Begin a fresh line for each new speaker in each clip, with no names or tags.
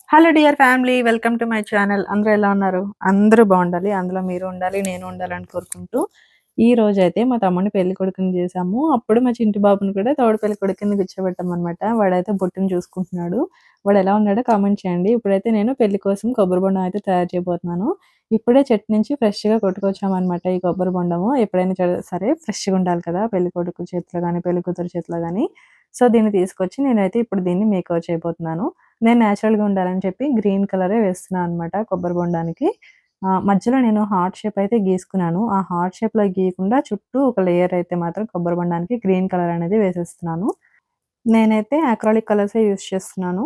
Hello dear family. Welcome to my channel. అందరూ ఎలా ఉన్నారు? అందరూ బాగుండాలి. అందులో మీరు ఉండాలి, నేను ఉండాలని కోరుకుంటూ, ఈ రోజైతే మా తమ్ముడిని పెళ్ళికొడుకుని చేశాము. అప్పుడు మా చింటి బాబుని కూడా తోడు పెళ్ళికొడుకు కింద కూర్చోబెట్టామనమాట. వాడైతే బొట్టుని చూసుకుంటున్నాడు. వాడు ఎలా ఉన్నాడో కామెంట్ చేయండి. ఇప్పుడైతే నేను పెళ్లి కోసం కొబ్బరి బొండం అయితే తయారు చేయబోతున్నాను. ఇప్పుడే చెట్టు నుంచి ఫ్రెష్‌గా కొట్టుకొచ్చామనమాట ఈ కొబ్బరి బొండము. ఎప్పుడైనా సరే ఫ్రెష్‌గా ఉండాలి కదా! పెళ్ళికొడుకు చేతిలో గాని, పెళ్ళికూతురు చేతిలో గాని. సో, దీన్ని తీసుకొచ్చి నేనైతే ఇప్పుడు దీన్ని మేకోవర్ చేయబోతున్నాను. నేను నేచురల్‌గా ఉండాలని చెప్పి గ్రీన్ కలరే వేస్తున్నా అనమాట కొబ్బరి బొండానికి. మధ్యలో నేను హార్ట్ షేప్ అయితే గీసుకున్నాను. ఆ హార్ట్ షేప్‌లో గీయకుండా చుట్టూ ఒక లేయర్ అయితే మాత్రం కొబ్బరి బొండానికి గ్రీన్ కలర్ అనేది వేసేస్తున్నాను. నేనైతే అక్రాలిక్ కలర్సే యూజ్ చేస్తున్నాను.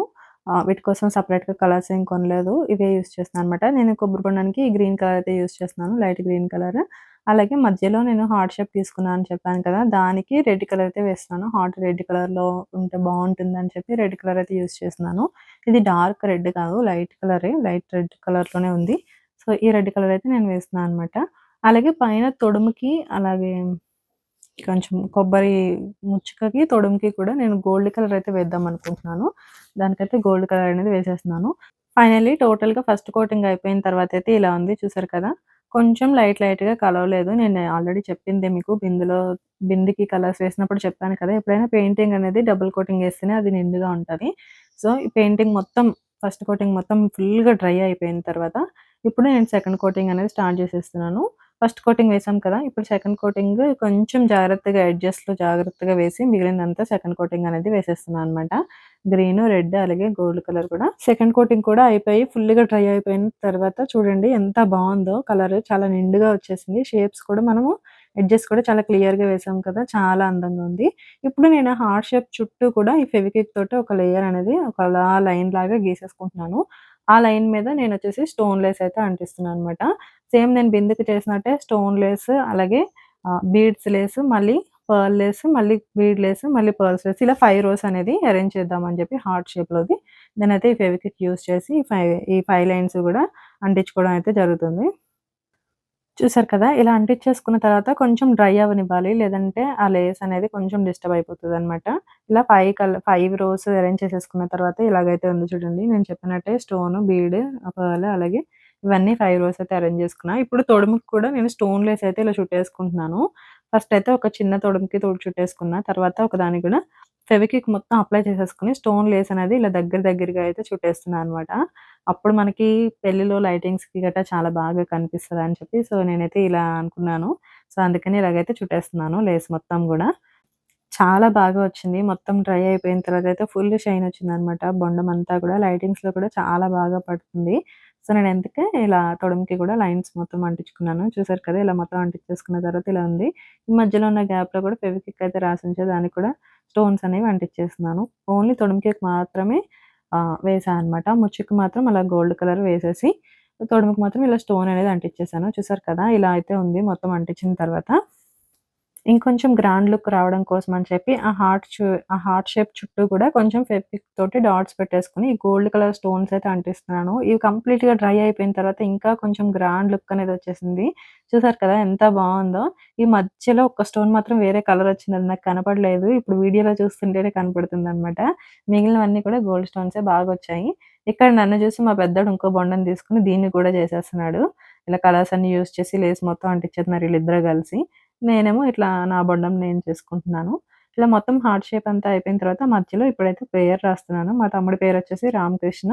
వీటి కోసం సెపరేట్‌గా కలర్స్ ఏం కొనలేదు. ఇవే యూజ్ చేస్తున్నాను అనమాట. నేను కొబ్బరి బొండానికి గ్రీన్ కలర్ అయితే యూజ్ చేస్తున్నాను. Light green colour. అలాగే మధ్యలో నేను హార్ట్ షేప్ తీసుకున్నాను అని చెప్పాను కదా! దానికి రెడ్ కలర్ అయితే వేస్తున్నాను. హార్ట్ రెడ్ కలర్‌లో ఉంటే బావుంటుందని చెప్పి రెడ్ కలర్ అయితే యూజ్ చేస్తున్నాను. ఇది డార్క్ రెడ్ కాదు, లైట్ కలరే. లైట్ రెడ్ కలర్‌లోనే ఉంది. సో, ఈ రెడ్ కలర్ అయితే నేను వేస్తున్నాను అనమాట. అలాగే పైన తొడుముకి అలాగే కొంచెం కొబ్బరి ముచ్చుకకి, తొడుముకి కూడా నేను గోల్డ్ కలర్ అయితే వేద్దామనుకుంటున్నాను. దానికైతే గోల్డ్ కలర్ అనేది వేసేస్తున్నాను. ఫైనల్లీ టోటల్‌గా ఫస్ట్ కోటింగ్ అయిపోయిన తర్వాతయితే ఇలా ఉంది చూసారు కదా! కొంచెం లైట్‌గా కలవలేదు. నేను ఆల్రెడీ చెప్పిందే మీకు బిందెకి కలర్స్ వేసినప్పుడు చెప్పాను కదా! ఎప్పుడైనా పెయింటింగ్ అనేది డబుల్ కోటింగ్ ఏస్తేనే అది నిండుగా ఉంటది. సో, ఈ పెయింటింగ్ మొత్తం ఫస్ట్ కోటింగ్ మొత్తం ఫుల్‌గా డ్రై అయిపోయిన తర్వాత, ఇప్పుడు నేను సెకండ్ కోటింగ్ అనేది స్టార్ట్ చేసేస్తున్నాను. ఫస్ట్ కోటింగ్ వేసాం కదా! ఇప్పుడు సెకండ్ కోటింగ్ కొంచెం జాగ్రత్తగా ఎడ్జెస్‌లో జాగ్రత్తగా వేసి మిగిలినదంతా సెకండ్ కోటింగ్ అనేది వేసేస్తున్నాననమాట. గ్రీను, రెడ్ అలాగే గోల్డ్ కలర్ కూడా. సెకండ్ కోటింగ్ కూడా అయిపోయి ఫుల్‌గా డ్రై అయిపోయిన తర్వాత చూడండి ఎంత బావుందో కలర్. చాలా నిండుగా వచ్చేసింది. షేప్స్ కూడా మనము ఎడ్జెస్ కూడా చాలా క్లియర్‌గా వేసాం కదా! చాలా అందంగా ఉంది. ఇప్పుడు నేను హార్ట్ షేప్ చుట్టూ కూడా ఈ ఫెవిక్విక్ తోటి ఒక లేయర్ అనేది ఒకలా లైన్ లాగా గీసేసుకుంటున్నాను. ఆ లైన్ మీద నేనొచ్చేసి స్టోన్ లేస్ అయితే అంటిస్తున్నాననమాట. సేమ్ నేను బిందెకి చేసినట్టే స్టోన్ లేస్ అలాగే బీడ్స్ లేస్, మళ్ళీ పర్ల్ లేస్, మళ్ళీ బీడ్ లేస్, మళ్ళీ పర్ల్స్ లేస్ ఇలా 5 రోస్ అనేది అరేంజ్ చేద్దామని చెప్పి హార్ట్ షేప్‌లోది. నేనైతే ఈ ఫెవిక్విక్ యూజ్ చేసి ఈ 5 లైన్స్ కూడా అంటించుకోవడం అయితే జరుగుతుంది. చూసారు కదా! ఇలా అంటించేసుకున్న తర్వాత కొంచెం డ్రై అవ్వనివ్వాలి. లేదంటే ఆ లేస్ అనేది కొంచెం డిస్టర్బ్ అయిపోతదనమాట. ఇలా 5 రోస్ అరేంజ్ చేసేసుకున్న తర్వాత ఇలాగైతే ఉంది చూడండి. నేను చెప్పినట్టే స్టోను, బీడ్, పర్ల్ అలాగే ఇవన్నీ 5 రోస్ అయితే అరేంజ్ చేసుకున్నా. ఇప్పుడు తొడుముకి కూడా నేను స్టోన్ లేస్ అయితే ఇలా చుట్టేసుకుంటున్నాను. ఫస్ట్ అయితే ఒక చిన్న తొడుముకి చుట్టేసుకున్నా. తర్వాత ఒకదానికి కూడా ఫెవిక్విక్ మొత్తం అప్లై చేసేసుకొని స్టోన్ లేస్ అనేది ఇలా దగ్గరగా అయితే చుట్టేస్తున్నా అనమాట. అప్పుడు మనకి పెళ్ళిలో లైటింగ్స్‌కి గట్టా చాలా బాగా కనిపిస్తదని చెప్పి, సో, నేనైతే ఇలా అనుకున్నాను. సో, అందుకని ఇలాగైతే చుట్టేస్తున్నాను లేస్ మొత్తం గూడా. చాలా బాగా వచ్చింది. మొత్తం డ్రై అయిపోయిన తర్వాతయితే ఫుల్ షైన్ వచ్చిందనమాట. బొండమంతా కూడా లైటింగ్స్‌లో కూడా చాలా బాగా పడుతుంది. సో, నేను అందుకే ఇలా తొడుముకి కూడా లైన్స్ మొత్తం అంటించుకున్నాను. చూసారు కదా! ఇలా మొత్తం అంటించేసుకున్న తర్వాత ఇలా ఉంది. ఈ మధ్యలో ఉన్న గ్యాప్‌లో కూడా ఫెవిక్విక్ అయితే రాసుంచా. దానికి కూడా స్టోన్స్ అనేవి అంటించేస్తున్నాను. ఓన్లీ తొడుముకి మాత్రమే వేసా అనమాట. ముచ్చుకి మాత్రం అలా గోల్డ్ కలర్ వేసేసి, తొడుముకి మాత్రం ఇలా స్టోన్ అనేది అంటించేసాను. చూసారు కదా! ఇలా అయితే ఉంది మొత్తం అంటించిన తర్వాత. ఇంకొంచెం గ్రాండ్ లుక్ రావడం కోసం అని చెప్పి ఆ హార్ట్ షేప్ చుట్టూ కూడా కొంచెం ఫెవిక్విక్ తోటి డాట్స్ పెట్టేసుకొని, ఈ గోల్డ్ కలర్ స్టోన్స్ అయితే అంటిస్తున్నాను. ఇవి కంప్లీట్‌గా డ్రై అయిపోయిన తర్వాత ఇంకా కొంచెం గ్రాండ్ లుక్ అనేది వచ్చేసింది. చూసారు కదా! ఎంత బావుందో. ఈ మధ్యలో ఒక స్టోన్ మాత్రం వేరే కలర్ వచ్చింది. అది నాకు కనపడలేదు. ఇప్పుడు వీడియోలో చూస్తుంటేనే కనపడుతుందనమాట. మిగిలినవన్నీ కూడా గోల్డ్ స్టోన్సే బాగొచ్చాయి. ఇక్కడ నన్ను చూసి మా పెద్దోడు ఇంకో బొండం తీసుకొని దీన్ని కూడా చేసేస్తున్నాడు. ఇలా కలర్స్ అన్నీ యూజ్ చేసి లేస్ మొత్తం అంటించేస్తున్నారు ఈళ్ళిద్దరూ కలిసి. నేనేమో ఇట్లా నా బొండం నేను చేసుకుంటున్నాను. ఇలా మొత్తం హార్ట్ షేప్ అంతా అయిపోయిన తర్వాత మధ్యలో ఇప్పుడైతే పేరు రాస్తున్నాను. మా తమ్ముడి పేరొచ్చేసి రామకృష్ణ.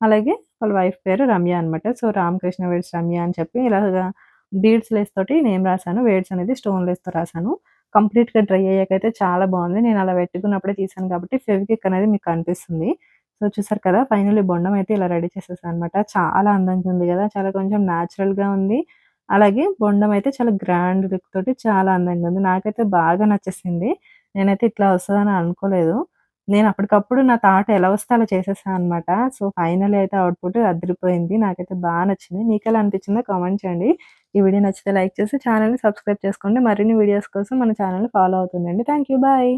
అలాగే వాళ్ళ వైఫ్ పేరు రమ్య అనమాట. సో, రామకృష్ణ వెడ్స్ రమ్య అని చెప్పి ఇలాగా బీడ్స్ లేస్ తోటి నేమ్ రాసాను. వేడ్స్ అనేది స్టోన్ లేస్‌తో రాసాను. కంప్లీట్‌గా డ్రై అయ్యాకైతే చాలా బావుంది. నేను అలా పెట్టుకున్నప్పుడే తీసాను కాబట్టి ఫెవిక్విక్ అనేది మీకు కనిపిస్తుంది. సో, చూసారు కదా! ఫైనల్లీ బొండం అయితే ఇలా రెడీ చేసేసాను అనమాట. చాలా అందంగా ఉంది గదా! చాలా కొంచెం నేచురల్‌గా ఉంది. అలాగే బొండం అయితే చాలా గ్రాండ్ లుక్ తోటి చాలా అందంగా ఉంది. నాకైతే బాగా నచ్చేసింది. నేనైతే ఇట్లా వస్తదని అనుకోలేదు. నేను అప్పటికప్పుడు నా థాట్ ఎలా వస్తే అలా చేసేసా అనమాట. సో, ఫైనల్లీ అయితే ఔట్‌పుట్ అదిరిపోయింది. నాకైతే నచ్చింది. మీకెలా అనిపించిందో కామెంట్ చేయండి. ఈ వీడియో నచ్చితే లైక్ చేసి ఛానెల్‌ని సబ్స్క్రైబ్ చేసుకోండి. మరిన్ని వీడియోస్ కోసం మన ఛానెల్‌ని ఫాలో అవుతుండండి. Thank you. బాయ్.